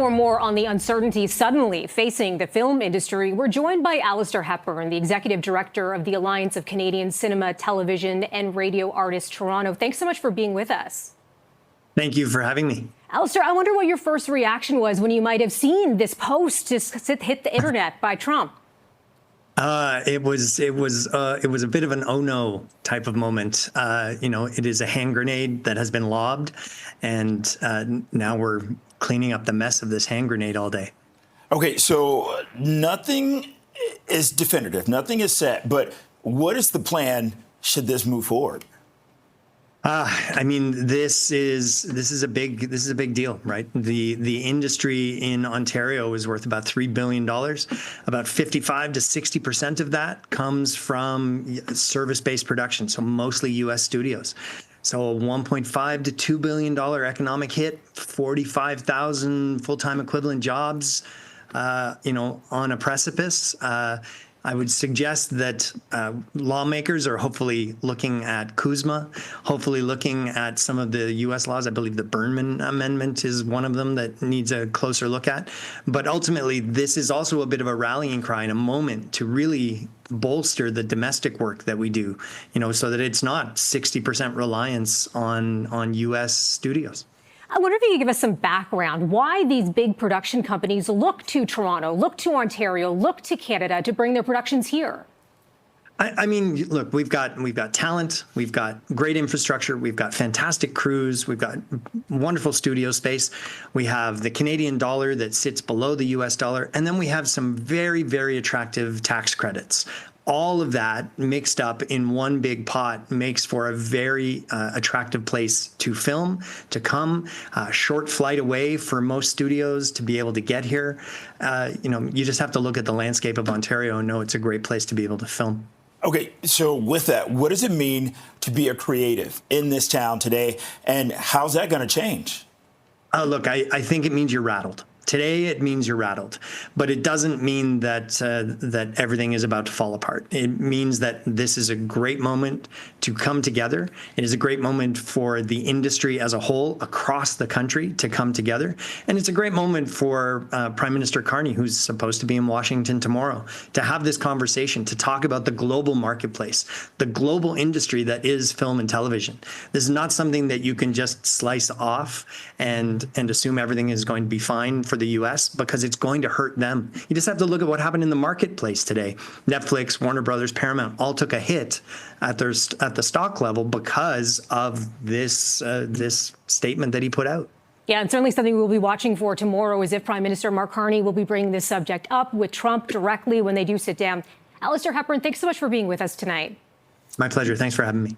for more on the uncertainty suddenly facing the film industry, we're joined by Alistair Hepburn, the Executive Director of the Alliance of Canadian Cinema, Television and Radio Artists Toronto. Thanks so much for being with us. Thank you for having me. Alistair, I wonder what your first reaction was when you might have seen this post just hit the internet by Trump. It was a bit of an oh no type of moment. It is a hand grenade that has been lobbed, and now we're cleaning up the mess of this hand grenade all day. Okay, so nothing is definitive, nothing is set, but what is the plan should this move forward? This is a big deal, right? The industry in Ontario is worth about $3 billion. About 55 to 60% of that comes from service-based production, so mostly U.S. studios. So a $1.5 to $2 billion economic hit, 45,000 full-time equivalent jobs, on a precipice. I would suggest that lawmakers are hopefully looking at CUSMA, hopefully looking at some of the U.S. laws. I believe the Burnman Amendment is one of them that needs a closer look at. But ultimately, this is also a bit of a rallying cry and a moment to really bolster the domestic work that we do, so that it's not 60% reliance on U.S. studios. I wonder if you could give us some background why these big production companies look to Toronto, look to Ontario, look to Canada to bring their productions here. Look, we've got talent, we've got great infrastructure, we've got fantastic crews, we've got wonderful studio space. We have the Canadian dollar that sits below the U.S. dollar, and then we have some very, very attractive tax credits. All of that mixed up in one big pot makes for a very attractive place to film, to come, short flight away for most studios to be able to get here. You just have to look at the landscape of Ontario and know it's a great place to be able to film. Okay, so with that, what does it mean to be a creative in this town today, and how's that going to change? Look, I think it means you're rattled. Today, it means you're rattled, but it doesn't mean that that everything is about to fall apart. It means that this is a great moment to come together. It is a great moment for the industry as a whole across the country to come together. And it's a great moment for Prime Minister Carney, who's supposed to be in Washington tomorrow, to have this conversation, to talk about the global marketplace, the global industry that is film and television. This is not something that you can just slice off and assume everything is going to be fine for the U.S. because it's going to hurt them. You just have to look at what happened in the marketplace today. Netflix, Warner Brothers, Paramount all took a hit at the stock level because of this statement that he put out. Yeah, and certainly something we'll be watching for tomorrow is if Prime Minister Mark Carney will be bringing this subject up with Trump directly when they do sit down. Alistair Hepburn, thanks so much for being with us tonight. My pleasure. Thanks for having me.